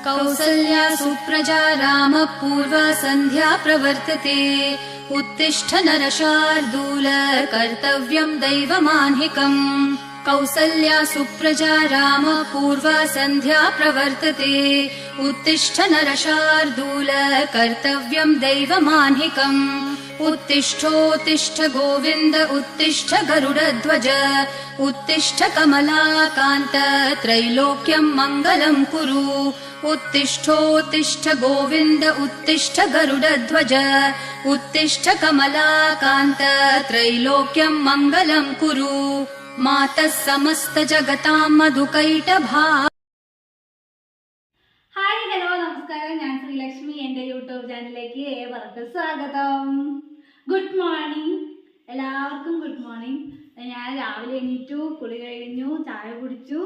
कौसल्या सुप्रजा रामपूर्वा सन्ध्या प्रवर्तते उत्तिष्ठ नरशार्दूल कर्तव्यं दैवमान्हिकम् कौसल्या सुप्रजा रामपूर्वा सन्ध्या प्रवर्तते उत्तिष्ठ नरशार्दूल कर्तव्यं दैवमान्हिकम् उत्तिष्ठोत्तिष्ठ गोविन्द उत्तिष्ठ गरुडध्वज उत्तिष्ठ कमलाकान्त त्रैलोक्यं मङ्गलं कुरु उत्तिष्ठोत्तिष्ठ गोविन्द उत्तिष्ठ गरुडध्वज उत्तिष्ठ कमलाकान्त त्रैलोक्यं मङ्गलं कुरु मातः समस्त जगतां मधुकैटभा. ഹായ് ഹലോ നമസ്കാരം, ഞാൻ ശ്രീലക്ഷ്മി. എൻ്റെ യൂട്യൂബ് ചാനലിലേക്ക് ഏവർക്കും സ്വാഗതം. ഗുഡ് മോർണിംഗ്, എല്ലാവർക്കും ഗുഡ് മോർണിംഗ്. ഞാൻ രാവിലെ എണീറ്റു, കുളി കഴിഞ്ഞു, ചായ കുടിച്ചു.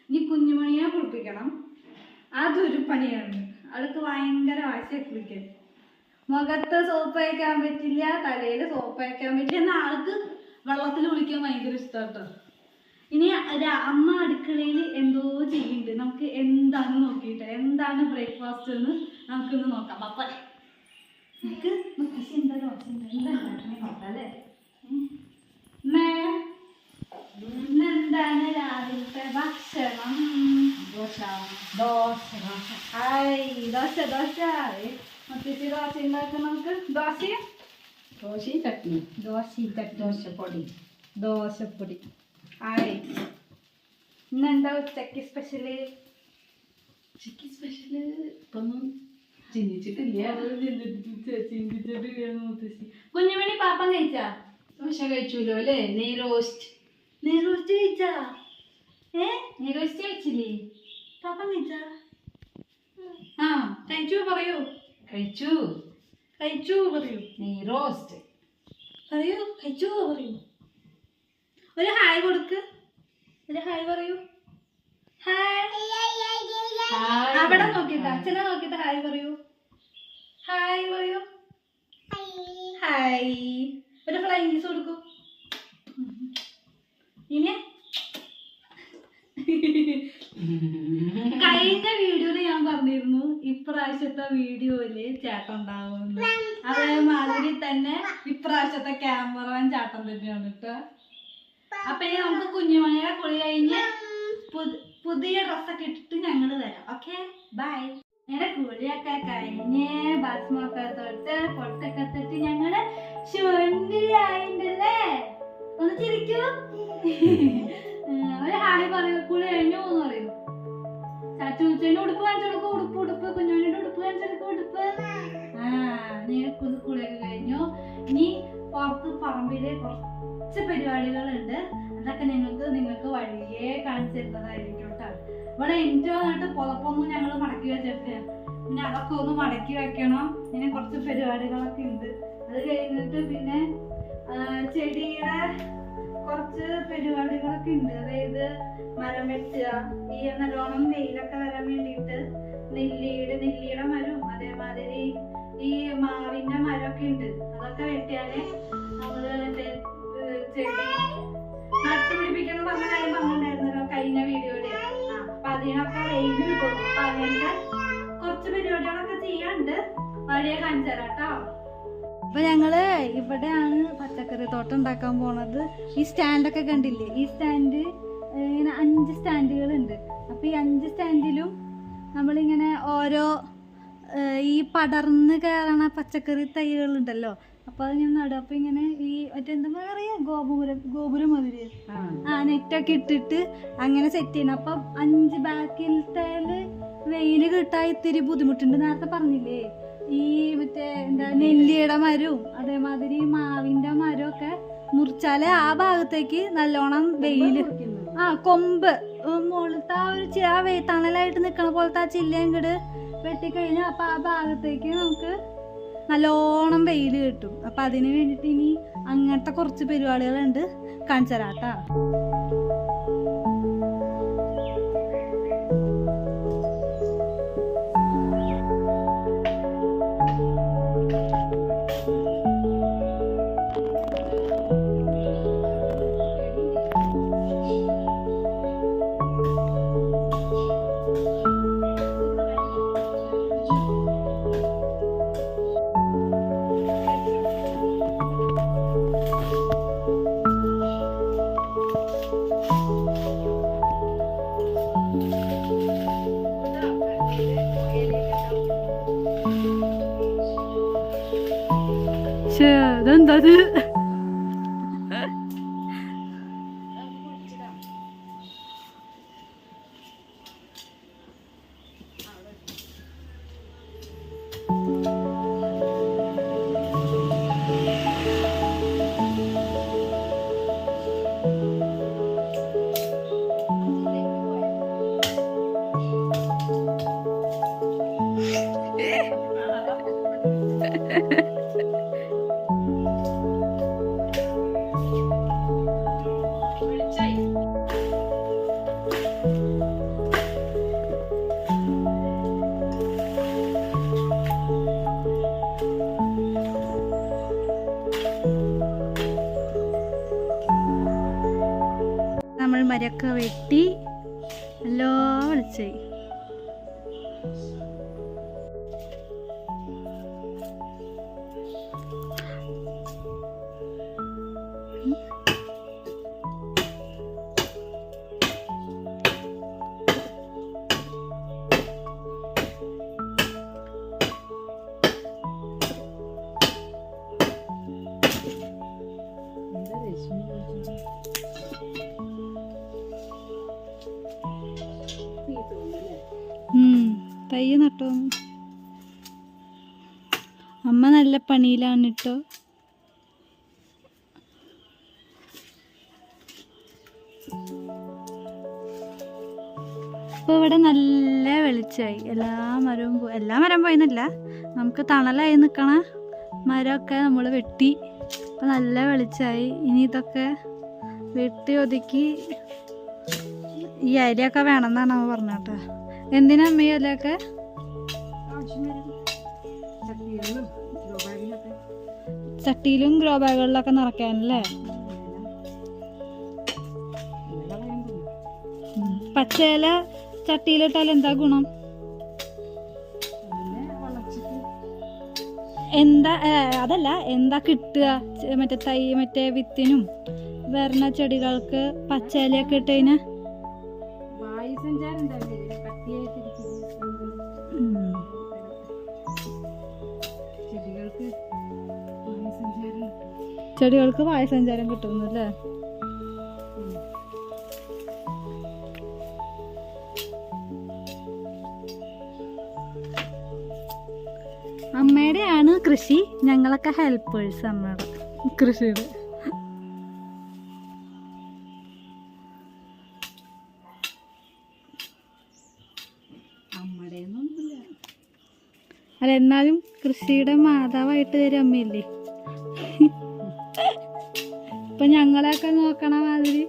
ഇനി കുഞ്ഞുമണിയെ കുളിപ്പിക്കണം. അതൊരു പണിയാണ്. അവൾക്ക് ഭയങ്കര വാശിയാണ് കുളിക്കാൻ. മുഖത്ത് സോപ്പ് വയ്ക്കാൻ പറ്റില്ല, തലയിൽ സോപ്പ് വയ്ക്കാൻ പറ്റില്ല. എന്നാൽ ആൾക്ക് വെള്ളത്തിൽ കുളിക്കാൻ ഭയങ്കര ഇഷ്ടമാട്ടോ. ഇനി അമ്മ അടുക്കളയിൽ എന്തോ ചെയ്യുന്നുണ്ട്. നമുക്ക് എന്താണ് നോക്കിയിട്ട് എന്താണ് ബ്രേക്ക്ഫാസ്റ്റ് എന്ന് നമുക്കൊന്ന് നോക്കാം. പപ്പ നമുക്ക് എന്താ നോക്കാം അല്ലേ? ഇന്നെന്താണ് രാവിലത്തെ ഭക്ഷണം? ദോശ ദോശ ദോശ. ഹായ്, ദോശ ദോശ. മുത്തശ്ശി ദോശ ഉണ്ടാക്കാം. നമുക്ക് ദോശയും ചട്നി. ദോശപ്പൊടി. ഹായ്, ഇന്നെന്താ ഉച്ചക്ക് സ്പെഷ്യല്? ഇപ്പൊന്നും ചിന്തിച്ചിട്ടില്ല. കുഞ്ഞുമണി പാപ്പം കഴിച്ചാ? ദോശ കഴിച്ചൂലോ അല്ലേ? നെയ് റോസ്റ്റ് കഴിച്ചാ? നെയ് റോസ്റ്റ് കഴിച്ചില്ലേ? പാപ്പം കഴിച്ചാ? ആ, കഴിച്ചു പറയൂ. കഴിച്ചു പറയൂ. നെയ് റോസ്റ്റ് പറയൂ. കഴിച്ചു പറയൂ. ഒരു ഹായ് കൊടുക്ക്. ഒരു ഹായ് പറയൂ. ഹായ്. അവിടെ നോക്കിട്ട്, അച്ഛനെ നോക്കിട്ട് ഹായ് പറയൂ. ഹായ് പറയൂ. ഹായ്. ഒരു ഫ്ലൈങ് കിസ് കൊടുക്കൂ. ഇനി കഴിഞ്ഞ വീഡിയോയിൽ ഞാൻ പറഞ്ഞിരുന്നു ഇപ്രാവശ്യത്തെ വീഡിയോയില് ചേട്ടൻ ഉണ്ടാവുമെന്ന്. അതേമാതിരി തന്നെ ഇപ്രാവശ്യത്തെ ക്യാമറമാൻ ചേട്ടൻ തന്നെയാണ് കേട്ടോ. അപ്പൊ ഇനി നമുക്ക് കുഞ്ഞുമണിയുടെ കുളി കഴിഞ്ഞ് പുതിയ ഡ്രസ്സൊക്കെ ഇട്ടിട്ട് ഞങ്ങള് വരാം. Okay, bye. ഞങ്ങളുടെ കുളിയൊക്കെ കഴിഞ്ഞ് ഭസ്മൊക്കെ തൊട്ട് പൊട്ടൊക്കെ തൊട്ട് ഞങ്ങള് ശുണ്ടിയായിണ്ടല്ലേ? ഒന്ന് ചിരിക്കൂ. ഒരു ഹായ് പറയൂ. കുളി കഴിഞ്ഞു എന്ന് പറയൂ. ചാച്ചൂച്ചേന്റെ ഉടുപ്പ് കാണിച്ചു കൊടുക്കും. ഉടുപ്പ് കുഞ്ഞുമണിയുടെ ഉടുപ്പ് കാണിച്ചു കൊടുക്കും. ഉടുപ്പ്. ഞങ്ങൾക്ക് കുളിയൊക്കെ കഴിഞ്ഞു. ഇനി പുറത്ത് പറമ്പില് കുറച്ച് പരിപാടികളുണ്ട്. അതൊക്കെ നിങ്ങൾക്ക് വഴിയേ കാണിച്ചു തരുന്നതായിരിക്കും കേട്ടോ. ഇവിടെ എൻജോ ആയിട്ട് പുറത്തൊന്നും ഞങ്ങൾ മടക്കി വെച്ചിട്ടില്ല. പിന്നെ അതൊക്കെ ഒന്ന് മടക്കി വെക്കണം. ഇങ്ങനെ കുറച്ച് പരിപാടികളൊക്കെ ഉണ്ട്. അത് കഴിഞ്ഞിട്ട് പിന്നെ ചെടിയുടെ കുറച്ച് പരിപാടികളൊക്കെ ഉണ്ട്. അതായത് മരം വെട്ടുക, ഈ നല്ലോണം വെയിലൊക്കെ വരാൻ വേണ്ടിയിട്ട് നെല്ലിയുടെ മരവും അതേമാതിരി ഈ മാവിന്റെ മരമൊക്കെ ഉണ്ട്. അതൊക്കെ വെട്ടിയാലേ നമ്മള് ചെടി നട്ടുപിടിപ്പിക്കണം പറഞ്ഞ കാര്യം പറഞ്ഞിട്ടുണ്ടായിരുന്നല്ലോ കഴിഞ്ഞ വീഡിയോയില്. അപ്പൊ അതിനൊക്കെ വെയിൽ കിട്ടും. അപ്പൊ അങ്ങനത്തെ കുറച്ച് പരിപാടികളൊക്കെ ചെയ്യാണ്ട് വഴിയെ കാണിച്ചു തരാം കേട്ടോ. അപ്പൊ ഞങ്ങള് ഇവിടെയാണ് പച്ചക്കറി തോട്ടം ഉണ്ടാക്കാൻ പോണത്. ഈ സ്റ്റാൻഡൊക്കെ കണ്ടില്ലേ? ഈ സ്റ്റാൻഡ് ഇങ്ങനെ 5 സ്റ്റാൻഡുകളുണ്ട്. അപ്പൊ ഈ 5 സ്റ്റാൻഡിലും നമ്മളിങ്ങനെ ഓരോ ഈ പടർന്ന് കയറണ പച്ചക്കറി തൈകളുണ്ടല്ലോ. അപ്പൊ അത് ഞാൻ നടും. അപ്പൊ ഇങ്ങനെ ഈ മറ്റെന്താ പറയാ, ഗോപുരം മതിരി നെറ്റൊക്കെ ഇട്ടിട്ട് അങ്ങനെ സെറ്റ് ചെയ്യണം. അപ്പൊ 5 ബാക്കിലത്തെ വെയില് കിട്ടാൻ ഇത്തിരി ബുദ്ധിമുട്ടുണ്ട്. നേരത്തെ പറഞ്ഞില്ലേ, ഈ മറ്റേ എന്താ നെല്ലിയുടെ മരവും അതേമാതിരി മാവിന്റെ മരവും ഒക്കെ മുറിച്ചാല് ആ ഭാഗത്തേക്ക് നല്ലോണം വെയില് കൊമ്പ് മുകളിലത്തെ ആ ഒരു തണലായിട്ട് നിക്കണ പോലത്തെ ആ ചില്ല ഇങ്ങട് വെട്ടിക്കഴിഞ്ഞാൽ അപ്പൊ ആ ഭാഗത്തേക്ക് നമുക്ക് നല്ലോണം വെയിൽ കിട്ടും. അപ്പൊ അതിന് വേണ്ടിട്ട് ഇനി അങ്ങനത്തെ കുറച്ച് പരിപാടികളുണ്ട്. കാണിച്ചു തരാട്ടാ. അതെന്തത്? നമ്മൾ മരമൊക്കെ വെട്ടി എല്ലാം വിളിച്ചായി. തൈ നട്ടോ? അമ്മ നല്ല പണിയിലാണ് കേട്ടോ. ഇപ്പോൾ ഇവിടെ നല്ല വെളിച്ചമായി. എല്ലാ മരം പോയെന്നല്ല, നമുക്ക് തണലായി നിൽക്കണ മരമൊക്കെ നമ്മൾ വെട്ടി. അപ്പോൾ നല്ല വെളിച്ചമായി. ഇനി ഇതൊക്കെ വെട്ടി ഒതുക്കി ഈ അരിയൊക്കെ വേണമെന്നാണ് അമ്മ പറഞ്ഞേട്ടോ. എന്തിനാ അമ്മ ഈ ഇലയൊക്കെ? ചട്ടിയിലും ഗ്രോ ബാഗുകളിലൊക്കെ നിറയ്ക്കാനല്ലേ? പച്ചയില ചട്ടിയിലിട്ടാൽ എന്താ ഗുണം? എന്താ അതല്ല, എന്താ കിട്ടുക? മറ്റേ വിത്തിനും വരണ ചെടികൾക്ക് പച്ചയിലൊക്കെ ഇട്ട് കഴിഞ്ഞാൽ ചെടികൾക്ക് വായുസഞ്ചാരം കിട്ടുന്നല്ലേ? അമ്മയുടെയാണ് കൃഷി, ഞങ്ങളൊക്കെ ഹെൽപ്പേഴ്സ് അമ്മയുടെ കൃഷിയുടെ. അല്ല, എന്നാലും കൃഷിയുടെ മാതാവായിട്ട് വരും അമ്മയില്ലേ? ഇപ്പൊ ഞങ്ങളെയൊക്കെ നോക്കണ മാതിരി.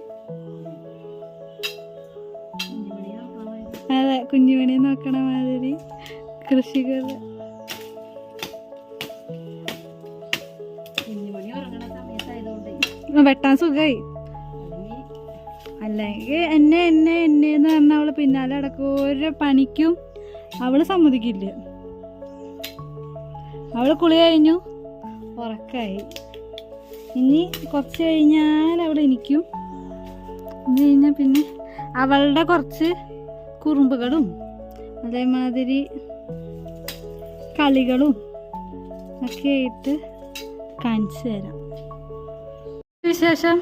അതെ, കുഞ്ഞുമണിയെ നോക്കണ മാതിരി കൃഷികൾ. വെട്ടാൻ സുഖമായി. അല്ലെങ്കിൽ എന്നെന്ന് പറഞ്ഞ അവള് പിന്നാലെ അടക്കം ഓരോ പണിക്കും അവള് സമ്മതിക്കില്ല. അവള് കുളി കഴിഞ്ഞു, ഉറക്കായി. ഇനി കുറച്ച് കഴിഞ്ഞാൽ അവൾ എനിക്കും. അത് കഴിഞ്ഞാൽ പിന്നെ അവളുടെ കുറച്ച് കുറുമ്പുകളും അതേമാതിരി കളികളും ഒക്കെ ആയിട്ട് കാണിച്ചു തരാം. വിശേഷം?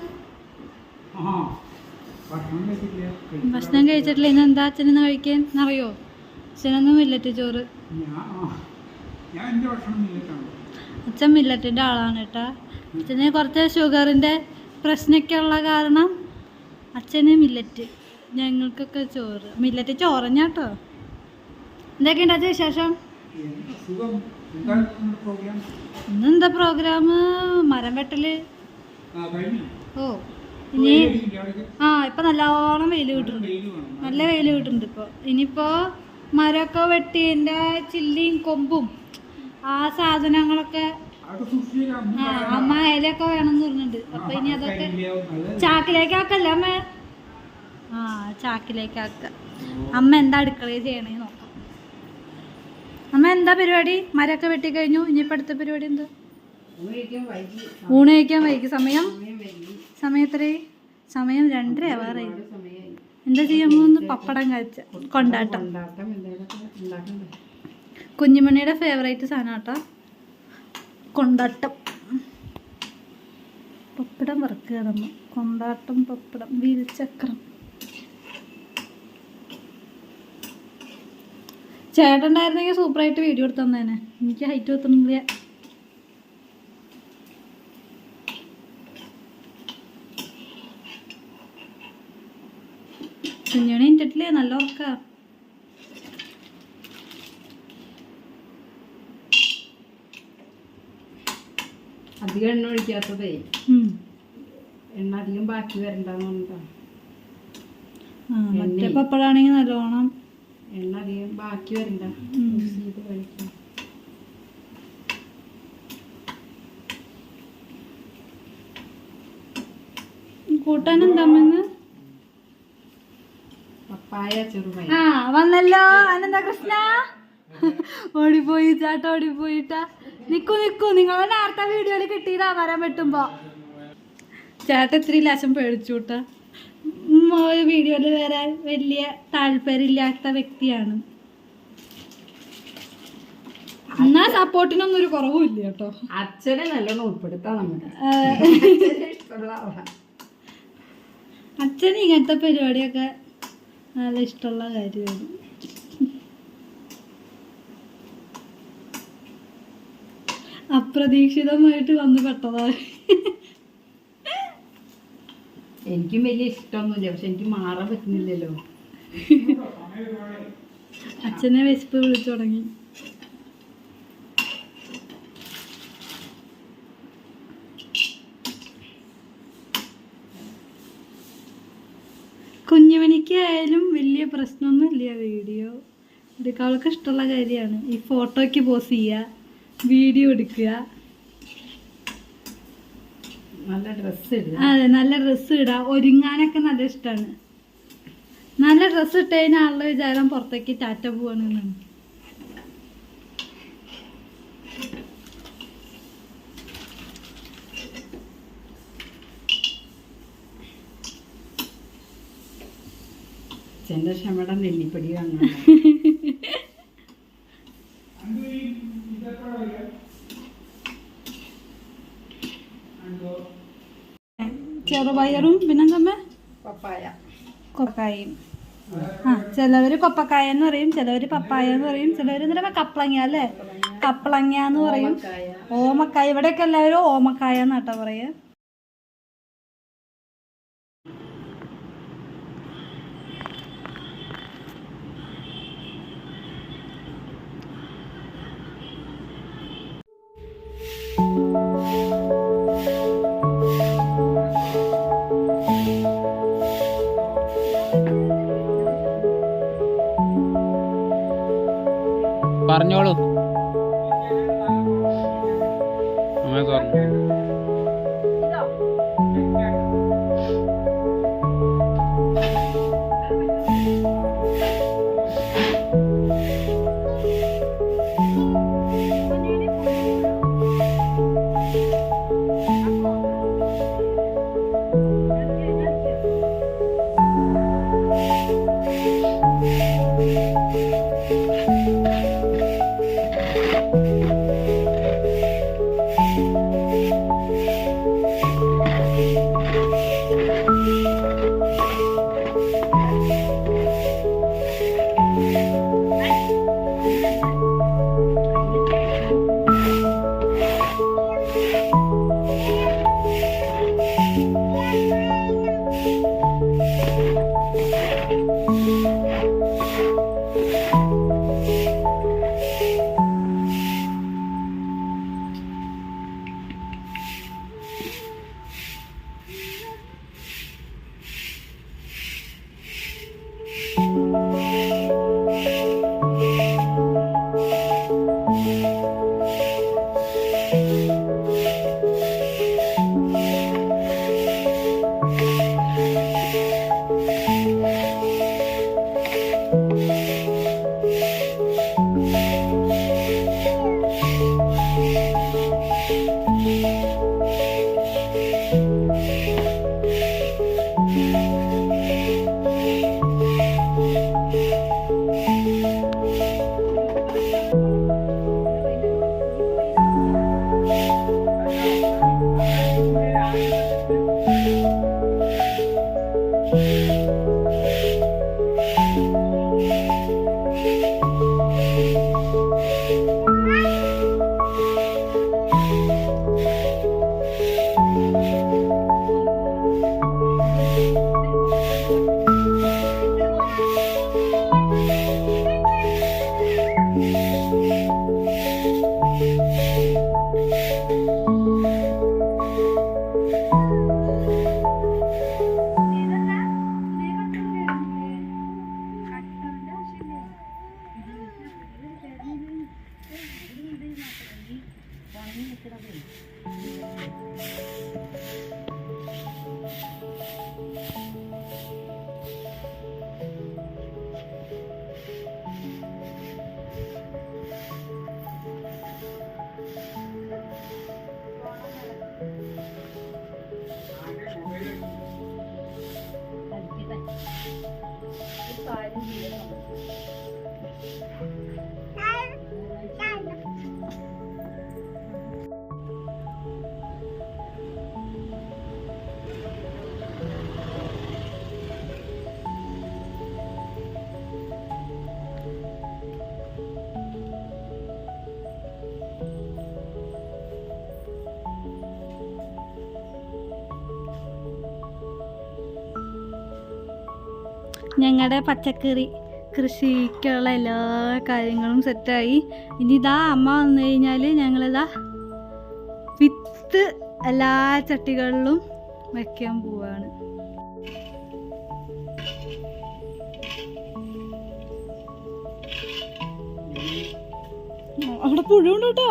ഭക്ഷണം കഴിച്ചിട്ടില്ല. ഇന്ന് എന്താ അച്ഛനെന്ന് കഴിക്കാൻ അറിയോ? അച്ഛനൊന്നും മില്ലറ്റ് ചോറ്. അച്ഛൻ മില്ലറ്റിൻ്റെ ആളാണ് കേട്ടാ. അച്ഛന് കുറച്ച് ഷുഗറിൻ്റെ പ്രശ്നമൊക്കെ ഉള്ള കാരണം അച്ഛന് മില്ലറ്റ്, ഞങ്ങൾക്കൊക്കെ ചോറ്. മില്ലറ്റ് ചോറഞ്ഞാട്ടോ. എന്തൊക്കെയുണ്ട് അച്ഛൻ വിശേഷം? ഇന്നെന്താ പ്രോഗ്രാം? മരം വെട്ടല്. ഓ ഇനി ഇപ്പൊ നല്ലോണം വെയിൽ കിട്ടുന്നുണ്ട്. നല്ല വെയിൽ കിട്ടുന്നുണ്ട് ഇപ്പൊ. ഇനിയിപ്പോ മരമൊക്കെ വെട്ടിൻ്റെ ചില്ലിയും കൊമ്പും ആ സാധനങ്ങളൊക്കെ അമ്മ ഇലയൊക്കെ വേണമെന്ന് പറഞ്ഞിട്ടുണ്ട്. അപ്പൊ ഇനി അതൊക്കെ ചാക്കിലേക്കാക്കല്ല അമ്മ? ചാക്കിലേക്കാക്ക. അമ്മ എന്താ അടുക്കളയിൽ ചെയ്യണേ നോക്കാം. അമ്മ എന്താ പരിപാടി? മരമൊക്കെ വെട്ടിക്കഴിഞ്ഞു. ഇനിയിപ്പോൾ അടുത്ത പരിപാടി എന്താ? ഊണ് കഴിക്കാൻ വൈകി. സമയം എത്രയായി? സമയം 2:30 ആവാറായി. എന്താ ചെയ്യാൻ പോകുന്നു? പപ്പടം കാച്ച കൊണ്ടാട്ടം. കുഞ്ഞുമണിയുടെ ഫേവറേറ്റ് സാധനം കേട്ടോ കൊണ്ടാട്ടം. പപ്പടം വറുക്കുക നമ്മൾ. കൊണ്ടാട്ടം പപ്പടം വീൽചക്രം. ചേട്ടനുണ്ടായിരുന്നെങ്കിൽ സൂപ്പറായിട്ട് വീഡിയോ എടുത്ത് തന്നേനെ. എനിക്ക് ഹൈറ്റ് എത്തുന്നില്ല. കുഞ്ഞുമണി ഇട്ടിട്ടില്ലേ? നല്ല ഉറക്ക. അധികം എണ്ണ ഒഴിക്കാത്തതേ, എണ്ണ അധികം ബാക്കി വരണ്ടെന്നുണ്ടോ. മറ്റേ പപ്പടാണെങ്കിൽ നല്ലോണം എണ്ണ അധികം ബാക്കി വരണ്ട. കഴിക്കാം. കൂട്ടാൻ എന്താമെന്ന് പപ്പായ ചെറുപയർ. ആ വന്നല്ലോ അനന്തകൃഷ്ണ. ഓടിപ്പോയി ചേട്ടാ, ഓടിപ്പോയിട്ടാ. നിക്കൂ നിങ്ങളെ നേരത്തെ വീഡിയോയിൽ കിട്ടിയതാ വരാൻ പറ്റുമ്പോ. ചേട്ടൻ ഇത്തിരി ലേശം പേടിച്ചുട്ടാ. വീഡിയോയിൽ വരാൻ വലിയ താല്പര്യമില്ലാത്ത വ്യക്തിയാണ്. എന്നാ സപ്പോർട്ടിനൊന്നും ഒരു കുറവുമില്ല കേട്ടോ. അച്ഛനെ നല്ലോണം ഉൾപ്പെടുത്താം നമുക്ക്. അച്ഛന് ഇങ്ങനത്തെ പരിപാടിയൊക്കെ നല്ല ഇഷ്ടമുള്ള കാര്യമാണ്. അപ്രതീക്ഷിതമായിട്ട് വന്ന് പെട്ടതാണ്. എനിക്കും വലിയ ഇഷ്ടമൊന്നുമില്ല, പക്ഷെ എനിക്ക് മാറാൻ പറ്റുന്നില്ലല്ലോ. അച്ഛനെ വിശപ്പ് വിളിച്ചു തുടങ്ങി. കുഞ്ഞുമണിക്കായാലും വലിയ പ്രശ്നമൊന്നുമില്ല. വീഡിയോ എടുക്കാൻ അവൾക്ക് ഇഷ്ടമുള്ള കാര്യമാണ്. ഈ ഫോട്ടോയ്ക്ക് പോസ് ചെയ്യുക, വീഡിയോ എടുക്കുക. നല്ല ഡ്രസ്സ് ഇടുക. അതെ, നല്ല ഡ്രസ്സ് ഇടുക. ഒരുങ്ങാനൊക്കെ നല്ല ഇഷ്ടമാണ്. നല്ല ഡ്രസ്സ് ഇട്ട് കഴിഞ്ഞാൽ ആളുടെ വിചാരം പുറത്തേക്ക് ടാറ്റ പോവാണെന്നാണ്. അച്ഛൻ്റെ ക്ഷമയുടെ നെല്ലിപ്പടി കാണാൻ. ചെറുപയറും പിന്നെന്താ പപ്പായ കൊപ്പക്കായും. ആ ചിലവര് കൊപ്പക്കായ എന്ന് പറയും, ചിലവര് പപ്പായ എന്ന് പറയും, ചിലവര് എന്താ കപ്പളങ്ങ അല്ലേ, കപ്പളങ്ങ എന്ന് പറയും. ഓമക്കായ. ഇവിടെയൊക്കെ എല്ലാവരും ഓമക്കായ എന്നാട്ടാ പറയാ. പറഞ്ഞോളൂ. അമ്മ പറഞ്ഞു. ഞങ്ങളുടെ പച്ചക്കറി കൃഷിക്കുള്ള എല്ലാ കാര്യങ്ങളും സെറ്റായി. ഇനി ഇതാ അമ്മ വന്നു കഴിഞ്ഞാൽ ഞങ്ങളിതാ വിത്ത് എല്ലാ ചട്ടികളിലും വയ്ക്കാൻ പോവാണ്. അവിടെ പുഴുണ്ട് കേട്ടോ,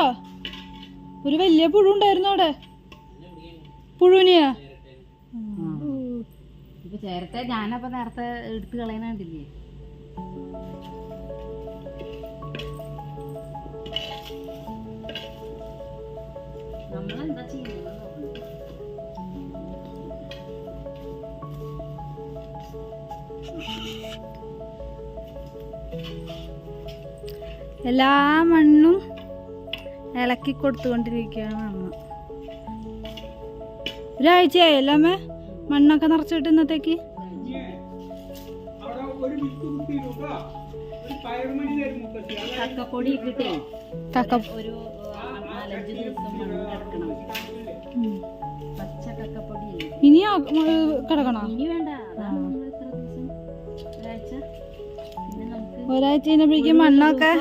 ഒരു വലിയ പുഴു ഉണ്ടായിരുന്നു അവിടെ. പുഴുവിനെയാ ഇപ്പൊ ചേരത്തെ ഞാനപ്പോ നേരത്തെ എടുത്ത് കളയണണ്ടില്ലേ. നമ്മളെന്താ ചെയ്യുന്നത്? എല്ലാ മണ്ണും ഇളക്കി കൊടുത്തുകൊണ്ടിരിക്കുകയാണ് അമ്മ. ഒരാഴ്ചയായല്ലോ അമ്മ മണ്ണൊക്കെ നിറച്ചിട്ട് ഇന്നത്തേക്ക്. കക്കപ്പൊടി ഇട്ടിട്ടേ ഒരു 4-5 ദിവസം മണ്ണ് കിടക്കണം. പച്ച കക്കപ്പൊടി ഇനി കിടക്കണോ? ഇനി വേണ്ട, എത്ര ദിവസം? ഒരാഴ്ച. പിന്നെ നമുക്ക് ഒരാഴ്ച കഴിഞ്ഞപ്പോഴേക്കും മണ്ണൊക്കെ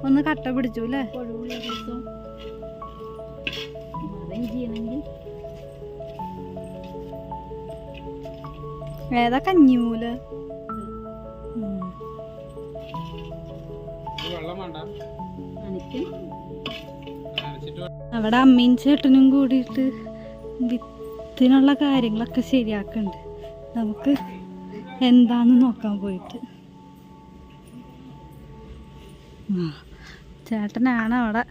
ഒന്ന് കട്ട പിടിച്ചു അല്ലേ? ഒഴിവുള്ള ദിവസം അറേഞ്ച് ചെയ്യണമെങ്കിൽ. ഏതാ കഞ്ഞിമൂല? അവിടെ അമ്മയും ചേട്ടനും കൂടിയിട്ട് വിത്തിനുള്ള കാര്യങ്ങളൊക്കെ ശരിയാക്കുന്നുണ്ട്. നമുക്ക് എന്താന്ന് നോക്കാൻ പോയിട്ട്. ചേട്ടനാണ് അവിടെ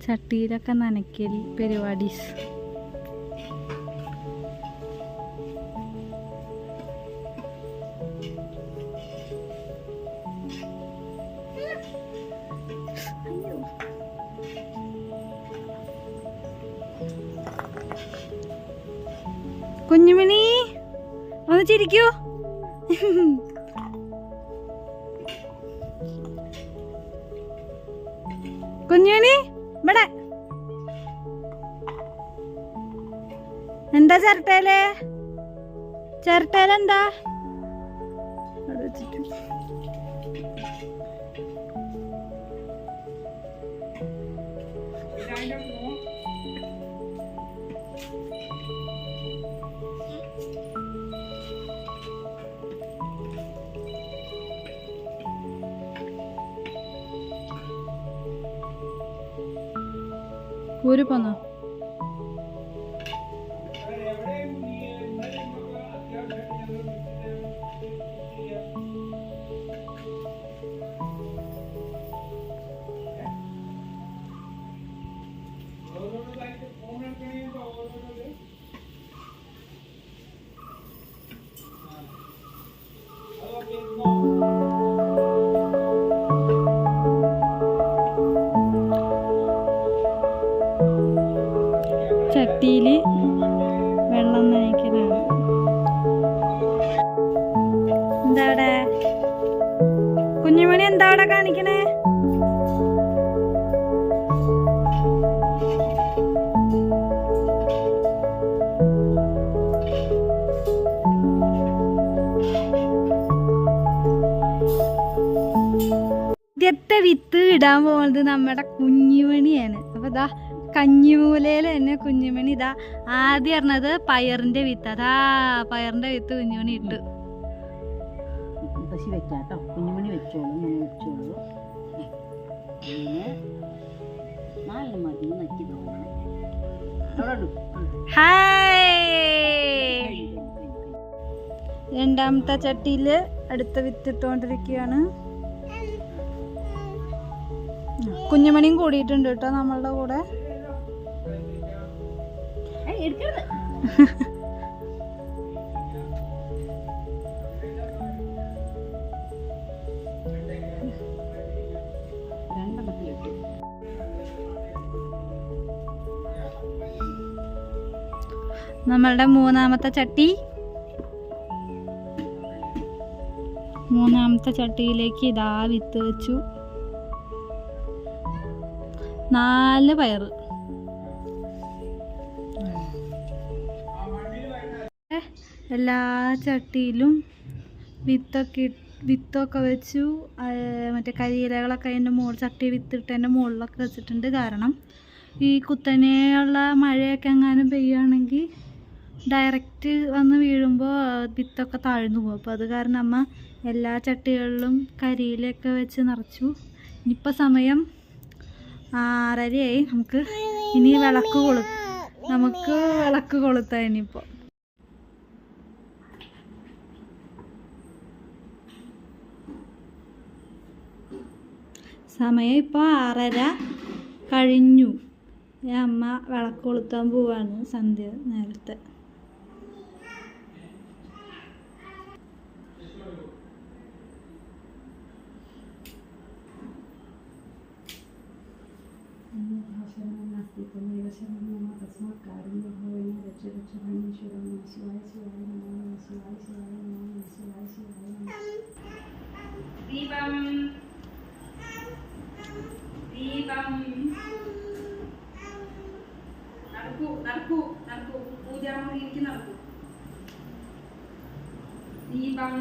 ചട്ടിയിലൊക്കെ നനയ്ക്കൽ പരിപാടീസ്. കുഞ്ഞുമണി ഒന്ന് ചിരിക്കൂ. കുഞ്ഞുമണി ഇവിടെ എന്താ ചിരട്ടയിലെന്താ? ഊരി പോന്നോ? ചട്ടിയിൽ വെള്ളം നനയ്ക്കലാണ്. എന്താ അവിടെ കുഞ്ഞുമണി, എന്താ അവിടെ കാണിക്കണേ? ആദ്യത്തെ വിത്ത് ഇടാൻ പോകുന്നത് നമ്മുടെ കുഞ്ഞുമണിയാണ്. അപ്പൊ ഇതാ കഞ്ഞിമൂലയിൽ തന്നെ കുഞ്ഞുമണി ഇതാ ആദ്യം പറഞ്ഞത് പയറിന്റെ വിത്ത്. അതാ പയറിന്റെ വിത്ത് കുഞ്ഞുമണി ഇട്ടു. പശി വെക്കാട്ടോ, കുഞ്ഞുമണി വെച്ചോളൂ, ഇങ്ങനെ വെച്ചോളൂ. നല്ല മതി നക്കി തോന്നണം. ഹായ്, രണ്ടാമത്തെ ചട്ടിയില് അടുത്ത വിത്ത് ഇട്ടുകൊണ്ടിരിക്കുകയാണ്. കുഞ്ഞുമണിയും കൂടിയിട്ടുണ്ട് കേട്ടോ നമ്മളുടെ കൂടെ. നമ്മളുടെ മൂന്നാമത്തെ ചട്ടിയിലേക്ക് ഇതാ വിത്ത് വെച്ചു. 4 പയറ്. എല്ലാ ചട്ടിയിലും വിത്തൊക്കെ വെച്ചു. മറ്റേ കരിയിലകളൊക്കെ അതിൻ്റെ ചട്ടി വിത്തിട്ടതിൻ്റെ മുകളിലൊക്കെ വെച്ചിട്ടുണ്ട്. കാരണം ഈ കുത്തനെയുള്ള മഴയൊക്കെ എങ്ങാനും പെയ്യുകയാണെങ്കിൽ ഡയറക്റ്റ് വന്ന് വീഴുമ്പോൾ വിത്തൊക്കെ താഴ്ന്നു പോകും. അപ്പോൾ അത് കാരണം അമ്മ എല്ലാ ചട്ടികളിലും കരിയിലൊക്കെ വെച്ച് നിറച്ചു. ഇനിയിപ്പോൾ സമയം 6:30 നമുക്ക് ഇനി വിളക്ക് കൊളുത്താം ഇനിയിപ്പോൾ. സമയം ഇപ്പോൾ 6:30 കഴിഞ്ഞു. അമ്മ വിളക്ക് കൊളുത്താൻ പോവാണ് സന്ധ്യ നേരത്തെ. ദീപം നടക്കൂ പൂജാമുറിയിലേക്ക് നടക്കൂ. ദീപം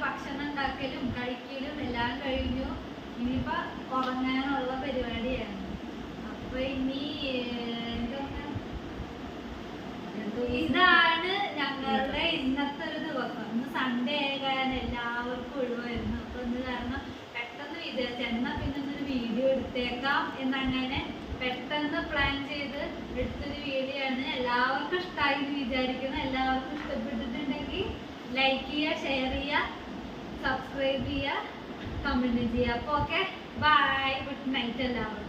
ഭക്ഷണം ഉണ്ടാക്കലും കഴിക്കലും എല്ലാം കഴിഞ്ഞു. ഇനിയിപ്പോ ഉറങ്ങാനുള്ള പരിപാടിയാണ്. അപ്പൊ ഇനി ഇതാണ് ഞങ്ങളുടെ ഇന്നത്തെ ഒരു ദിവസം. ഇന്ന് സൺഡേ ആയ കാരണം എല്ലാവർക്കും ഒഴിവായിരുന്നു. അപ്പൊ ഇന്ന് കാരണം പെട്ടെന്ന് വിചാരിച്ചു എന്നാ പിന്നെ ഒരു വീഡിയോ എടുത്തേക്കാം എന്നങ്ങനെ പെട്ടെന്ന് പ്ലാൻ ചെയ്ത് എടുത്തൊരു വീഡിയോ ആണ്. എല്ലാവർക്കും ഇഷ്ടമായി എന്ന് വിചാരിക്കുന്നു. എല്ലാവർക്കും ഇഷ്ടപ്പെട്ടിട്ടുണ്ടെങ്കിൽ ലൈക്ക് ചെയ്യുക, ഷെയർ ചെയ്യുക, സബ്സ്ക്രൈബ് ചെയ്യുക, കമന്റ് ചെയ്യുക. അപ്പോൾ ഓക്കെ, ബൈ, ഗുഡ് നൈറ്റ് എല്ലാവർക്കും.